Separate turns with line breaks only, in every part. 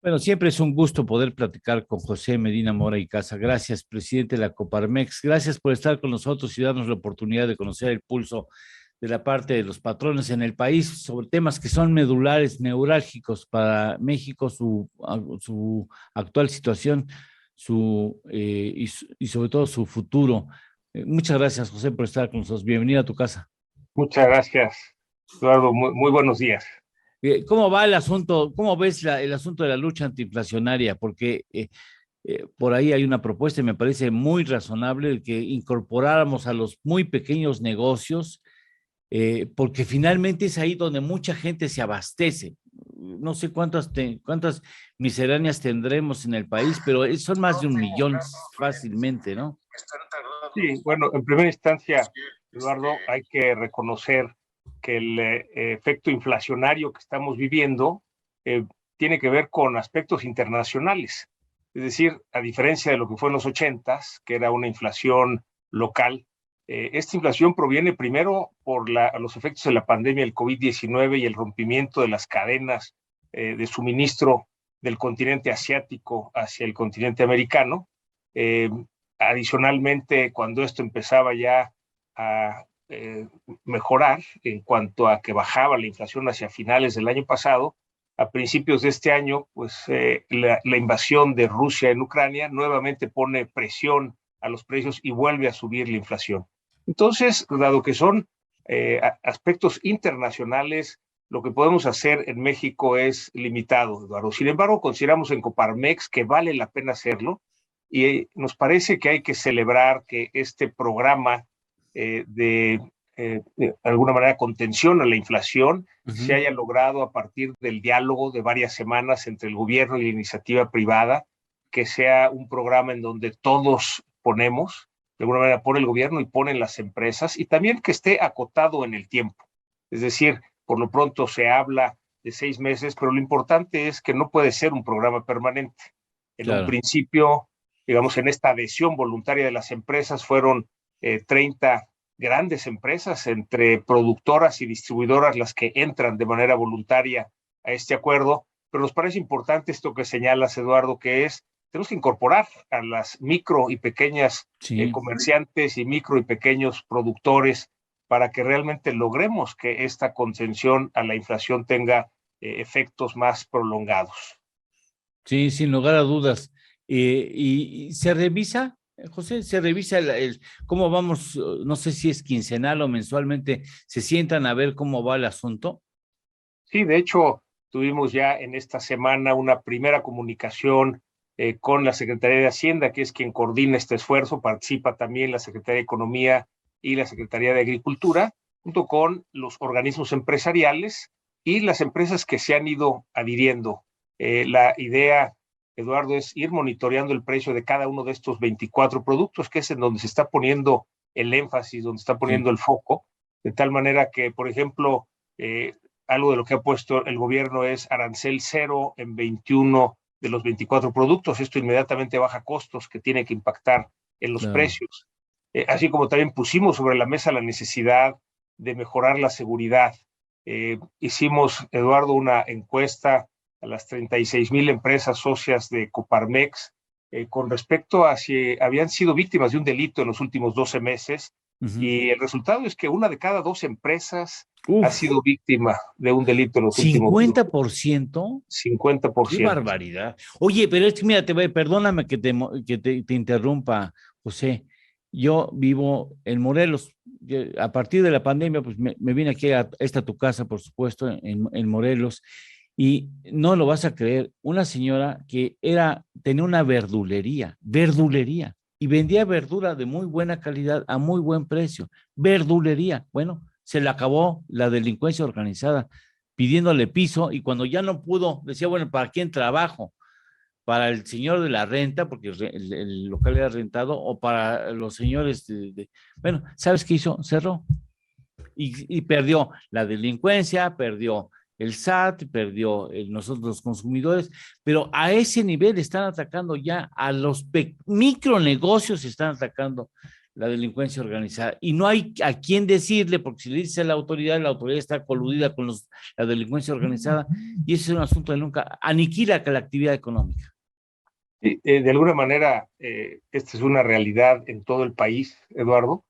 Bueno, siempre es un gusto poder platicar con José Medina Mora y Casa. Gracias, presidente de la Coparmex. Gracias por estar con nosotros y darnos la oportunidad de conocer el pulso de la parte de los patrones en el país sobre temas que son medulares, neurálgicos para México, su actual situación y sobre todo su futuro. Muchas gracias, José, por estar con nosotros. Bienvenido a tu casa.
Muchas gracias, Eduardo. Muy buenos días.
¿Cómo va el asunto? ¿Cómo ves el asunto de la lucha antiinflacionaria? Porque por ahí hay una propuesta y me parece muy razonable el que incorporáramos a los muy pequeños negocios, porque finalmente es ahí donde mucha gente se abastece. No sé cuántas misceláneas tendremos en el país, pero son más de 1 millón fácilmente, ¿no?
Sí, bueno, en primera instancia, Eduardo, hay que reconocer que el efecto inflacionario que estamos viviendo eh, tiene que ver con aspectos internacionales. Es decir, a diferencia de lo que fue en los ochentas, que era una inflación local, esta inflación proviene primero por los efectos de la pandemia del COVID-19 y el rompimiento de las cadenas de suministro del continente asiático hacia el continente americano. Eh, Adicionalmente, cuando esto empezaba ya a mejorar en cuanto a que bajaba la inflación hacia finales del año pasado, a principios de este año, pues la invasión de Rusia en Ucrania nuevamente pone presión a los precios y vuelve a subir la inflación. Entonces, dado que son aspectos internacionales, lo que podemos hacer en México es limitado, Eduardo. Sin embargo, consideramos en Coparmex que vale la pena hacerlo y nos parece que hay que celebrar que este programa de alguna manera contención a la inflación
Uh
se
-huh.
haya logrado a partir del diálogo de varias semanas entre el gobierno y la iniciativa privada, que sea un programa en donde todos ponemos, de alguna manera pone el gobierno y ponen las empresas, y también que esté acotado en el tiempo. Es decir, por lo pronto se habla de 6 meses, pero lo importante es que no puede ser un programa permanente. En un
Claro.
principio, digamos, en esta adhesión voluntaria de las empresas fueron 30 grandes empresas, entre productoras y distribuidoras, las que entran de manera voluntaria a este acuerdo, pero nos parece importante esto que señalas, Eduardo, que es, tenemos que incorporar a las micro y pequeñas
Sí.
comerciantes y micro y pequeños productores para que realmente logremos que esta contención a la inflación tenga efectos más prolongados.
Sí, sin lugar a dudas. Y se revisa, José, se revisa cómo vamos, no sé si es quincenal o mensualmente, se sientan a ver cómo va el asunto.
Sí, de hecho, tuvimos ya en esta semana una primera comunicación con la Secretaría de Hacienda, que es quien coordina este esfuerzo. Participa también la Secretaría de Economía y la Secretaría de Agricultura, junto con los organismos empresariales y las empresas que se han ido adhiriendo. La idea, Eduardo, es ir monitoreando el precio de cada uno de estos 24 productos, que es en donde se está poniendo el énfasis, donde está
Sí,
poniendo el foco, de tal manera que, por ejemplo, algo de lo que ha puesto el gobierno es arancel cero en 21 de los 24 productos. Esto inmediatamente baja costos que tiene que impactar en los
claro.
precios. Así como también pusimos sobre la mesa la necesidad de mejorar la seguridad. Hicimos, Eduardo, una encuesta a las 36,000 empresas socias de Coparmex con respecto a si habían sido víctimas de un delito en los últimos 12 meses.
Ujú.
Y el resultado es que una de cada dos empresas ha
Uf,
sido víctima de un delito en los últimos
50%. Qué
50%.
barbaridad. Oye, pero es que mira, perdóname que te interrumpa, José. Yo vivo en Morelos. A partir de la pandemia, pues me vine aquí a esta tu casa, por supuesto, en Morelos, y no lo vas a creer, una señora que tenía una verdulería, y vendía verdura de muy buena calidad a muy buen precio. Verdulería. Bueno, se le acabó la delincuencia organizada pidiéndole piso y cuando ya no pudo, decía, bueno, ¿para quién trabajo? ¿Para el señor de la renta, porque el local era rentado, o para los señores Bueno, ¿sabes qué hizo? Cerró y perdió la delincuencia, perdió el SAT, perdió nosotros los consumidores, pero a ese nivel están atacando ya a los micronegocios, están atacando la delincuencia organizada. Y no hay a quién decirle, porque si le dice a la autoridad está coludida con la delincuencia organizada, y ese es un asunto que nunca aniquila la actividad económica.
De alguna manera, esta es una realidad en todo el país, Eduardo.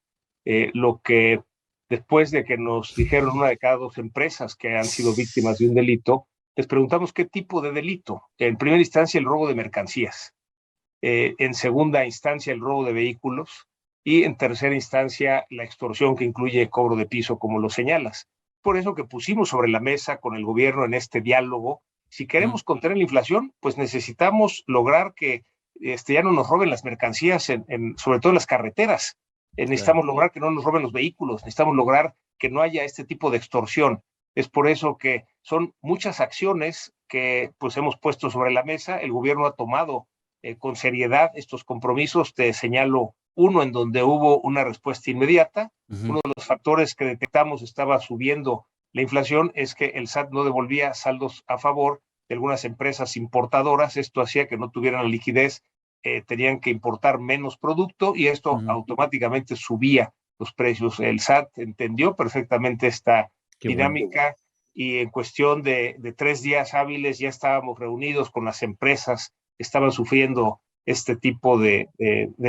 Lo que después de que nos dijeron una de cada dos empresas que han sido víctimas de un delito, les preguntamos qué tipo de delito. En primera instancia, el robo de mercancías. En segunda instancia, el robo de vehículos. Y en tercera instancia, la extorsión, que incluye cobro de piso, como lo señalas. Por eso que pusimos sobre la mesa con el gobierno en este diálogo. Si queremos contener la inflación, pues necesitamos lograr que ya no nos roben las mercancías, sobre todo en las carreteras. Necesitamos lograr que no nos roben los vehículos, necesitamos lograr que no haya este tipo de extorsión. Es por eso que son muchas acciones que pues hemos puesto sobre la mesa. El gobierno ha tomado con seriedad estos compromisos. Te señalo uno en donde hubo una respuesta inmediata. Uno de los factores que detectamos estaba subiendo la inflación es que el SAT no devolvía saldos a favor de algunas empresas importadoras. Esto hacía que no tuvieran la liquidez, tenían que importar menos producto y esto automáticamente subía los precios. El SAT entendió perfectamente esta dinámica y en cuestión de 3 días hábiles ya estábamos reunidos con las empresas que estaban sufriendo este tipo de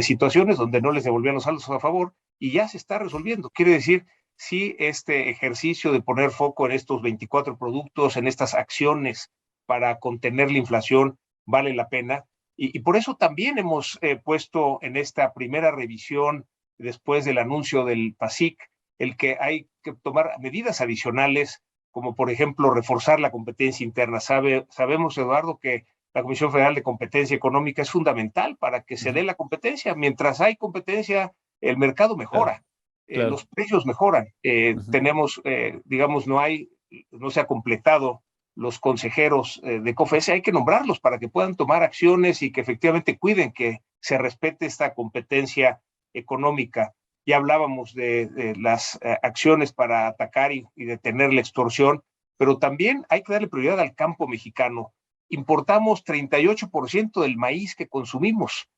situaciones donde no les devolvían los saldos a favor y ya se está resolviendo. Quiere decir, sí, este ejercicio de poner foco en estos 24 productos, en estas acciones para contener la inflación, vale la pena. Y por eso también hemos puesto en esta primera revisión, después del anuncio del PASIC, el que hay que tomar medidas adicionales, como por ejemplo reforzar la competencia interna. Sabemos, Eduardo, que la Comisión Federal de Competencia Económica es fundamental para que se dé la competencia. Mientras hay competencia, el mercado mejora, los precios mejoran. Tenemos, digamos, no se ha completado los consejeros de COFESE, hay que nombrarlos para que puedan tomar acciones y que efectivamente cuiden que se respete esta competencia económica. Ya hablábamos de las acciones para atacar y detener la extorsión, pero también hay que darle prioridad al campo mexicano. Importamos 38% del maíz que consumimos.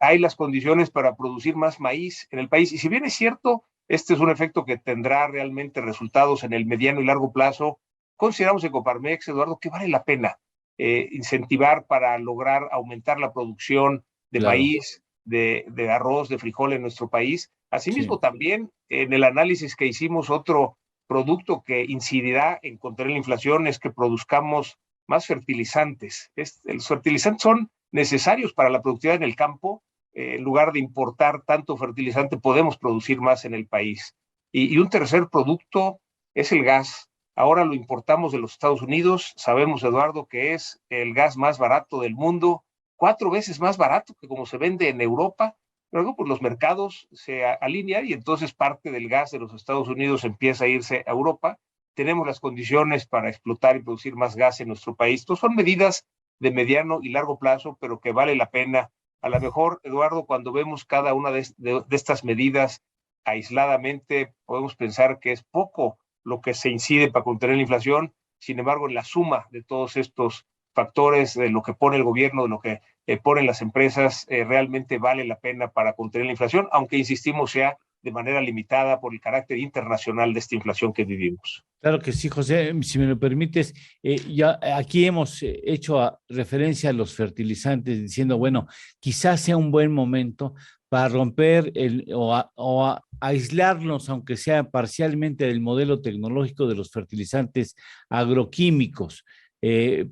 Hay las condiciones para producir más maíz en el país. Y si bien es cierto, este es un efecto que tendrá realmente resultados en el mediano y largo plazo, consideramos en Coparmex, Eduardo, que vale la pena incentivar para lograr aumentar la producción de maíz, de arroz, de frijol en nuestro país. Asimismo, también en el análisis que hicimos, otro producto que incidirá en contener la inflación es que produzcamos más fertilizantes. Los fertilizantes son necesarios para la productividad en el campo. En lugar de importar tanto fertilizante, podemos producir más en el país. Y un tercer producto es el gas. Ahora lo importamos de los Estados Unidos. Sabemos, Eduardo, que es el gas más barato del mundo, 4 veces más barato que como se vende en Europa. Luego, pues los mercados se alinean y entonces parte del gas de los Estados Unidos empieza a irse a Europa. Tenemos las condiciones para explotar y producir más gas en nuestro país. Entonces son medidas de mediano y largo plazo, pero que vale la pena. A lo mejor, Eduardo, cuando vemos cada una de estas medidas aisladamente, podemos pensar que es poco lo que se incide para contener la inflación. Sin embargo, en la suma de todos estos factores, de lo que pone el gobierno, de lo que ponen las empresas, realmente vale la pena para contener la inflación, aunque insistimos sea de manera limitada por el carácter internacional de esta inflación que vivimos.
Claro que sí, José, si me lo permites, ya aquí hemos hecho referencia a los fertilizantes diciendo, bueno, quizás sea un buen momento para romper o aislarnos, aunque sea parcialmente, del modelo tecnológico de los fertilizantes agroquímicos,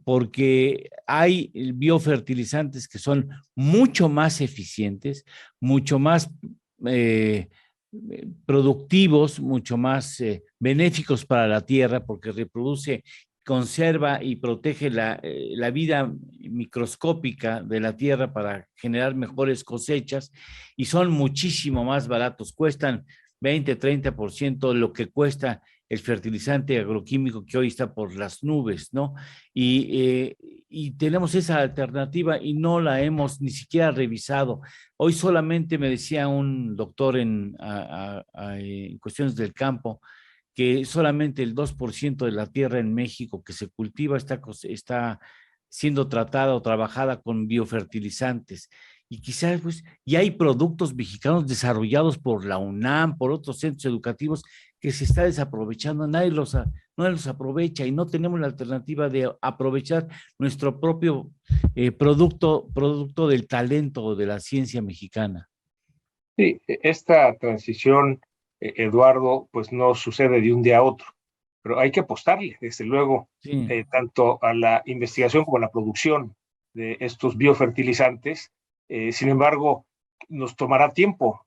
porque hay biofertilizantes que son mucho más eficientes, mucho más productivos, mucho más benéficos para la tierra, porque reproduce, conserva y protege la vida microscópica de la tierra para generar mejores cosechas y son muchísimo más baratos, cuestan 20-30% lo que cuesta el fertilizante agroquímico que hoy está por las nubes, ¿no? Y tenemos esa alternativa y no la hemos ni siquiera revisado. Hoy solamente me decía un doctor en cuestiones del campo que solamente el 2% de la tierra en México que se cultiva está siendo tratada o trabajada con biofertilizantes. y quizás, pues, y hay productos mexicanos desarrollados por la UNAM, por otros centros educativos que se está desaprovechando, no los aprovecha y no tenemos la alternativa de aprovechar nuestro propio producto del talento de la ciencia mexicana.
Sí, esta transición, Eduardo, pues no sucede de un día a otro, pero hay que apostarle, desde luego,
Sí,
tanto a la investigación como a la producción de estos biofertilizantes. Sin embargo, nos tomará tiempo.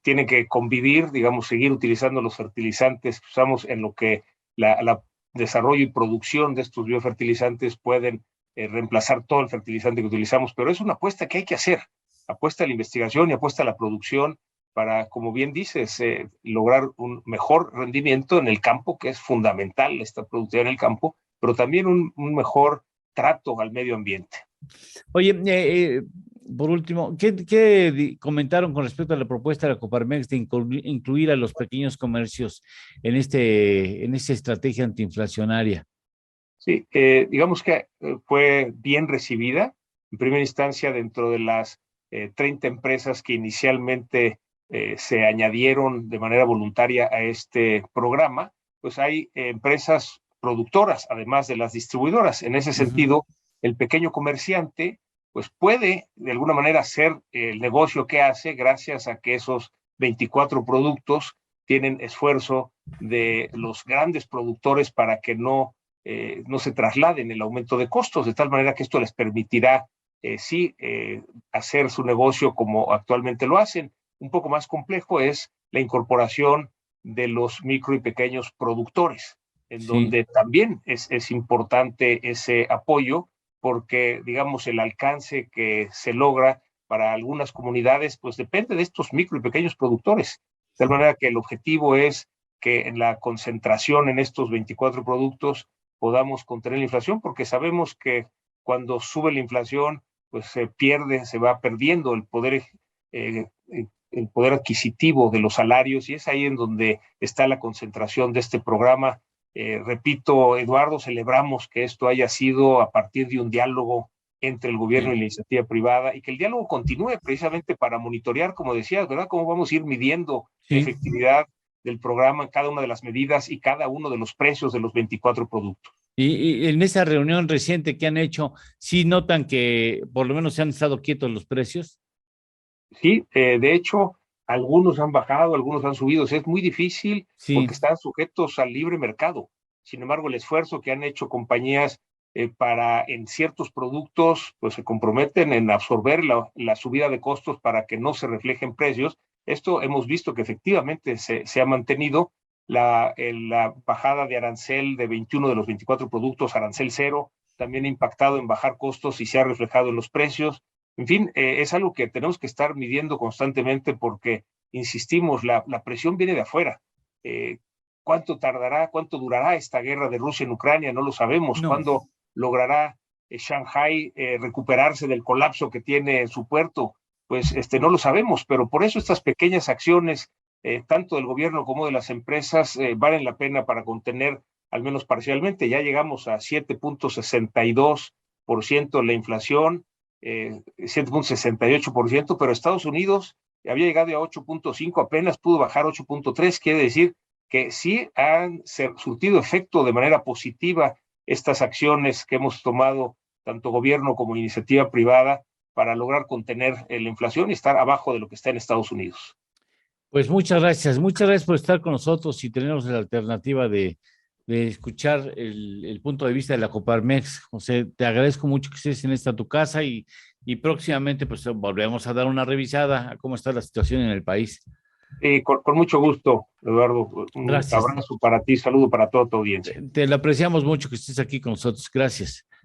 Tiene que convivir, digamos, seguir utilizando los fertilizantes que usamos en lo que la desarrollo y producción de estos biofertilizantes pueden reemplazar todo el fertilizante que utilizamos, pero es una apuesta que hay que hacer. Apuesta a la investigación y apuesta a la producción para, como bien dices, lograr un mejor rendimiento en el campo, que es fundamental esta productividad en el campo, pero también un mejor trato al medio ambiente.
oye, por último, ¿qué comentaron con respecto a la propuesta de la Coparmex de incluir a los pequeños comercios en esta estrategia antiinflacionaria?
Sí, digamos que fue bien recibida en primera instancia dentro de las 30 empresas que inicialmente se añadieron de manera voluntaria a este programa. Pues hay empresas productoras, además de las distribuidoras. En ese
Ujú.
sentido, el pequeño comerciante pues puede de alguna manera hacer el negocio que hace gracias a que esos 24 productos tienen esfuerzo de los grandes productores para que no se trasladen el aumento de costos, de tal manera que esto les permitirá sí hacer su negocio como actualmente lo hacen. Un poco más complejo es la incorporación de los micro y pequeños productores, en
Sí.
donde también es importante ese apoyo, porque, digamos, el alcance que se logra para algunas comunidades, pues depende de estos micro y pequeños productores. De tal manera que el objetivo es que en la concentración en estos 24 productos podamos contener la inflación, porque sabemos que cuando sube la inflación, pues se va perdiendo eh, el poder adquisitivo de los salarios, y es ahí en donde está la concentración de este programa. Repito, Eduardo, celebramos que esto haya sido a partir de un diálogo entre el gobierno y
Sí.
la iniciativa privada, y que el diálogo continúe precisamente para monitorear, como decías, ¿verdad? Cómo vamos a ir midiendo la
Sí.
efectividad del programa en cada una de las medidas y cada uno de los precios de los 24 productos.
Y en esa reunión reciente que han hecho, ¿sí notan que por lo menos se han estado quietos los precios?
Sí, de hecho, algunos han bajado, algunos han subido. O sea, es muy difícil
Sí,
porque están sujetos al libre mercado. Sin embargo, el esfuerzo que han hecho compañías para en ciertos productos, pues se comprometen en absorber la subida de costos para que no se reflejen precios. Esto hemos visto que efectivamente se ha mantenido. La bajada de arancel de 21 de los 24 productos, arancel cero, también ha impactado en bajar costos y se ha reflejado en los precios. En fin, es algo que tenemos que estar midiendo constantemente porque, insistimos, la presión viene de afuera. Eh, ¿Cuánto tardará, cuánto durará esta guerra de Rusia en Ucrania? No lo sabemos.
no.
¿Cuándo logrará Shanghai recuperarse del colapso que tiene en su puerto? Pues no lo sabemos, pero por eso estas pequeñas acciones, tanto del gobierno como de las empresas, valen la pena para contener, al menos parcialmente. Ya llegamos a 7.62% la inflación, 7.68%, pero Estados Unidos había llegado a 8.5, apenas pudo bajar 8.3, quiere decir que sí han surtido efecto de manera positiva estas acciones que hemos tomado tanto gobierno como iniciativa privada para lograr contener la inflación y estar abajo de lo que está en Estados Unidos.
Pues muchas gracias por estar con nosotros y tenernos la alternativa de escuchar el punto de vista de la Coparmex. José, te agradezco mucho que estés en esta tu casa y próximamente pues volvemos a dar una revisada a cómo está la situación en el país.
Con mucho gusto, Eduardo. Un
Gracias.
abrazo para ti, saludo para toda tu audiencia.
Te lo apreciamos mucho que estés aquí con nosotros. Gracias.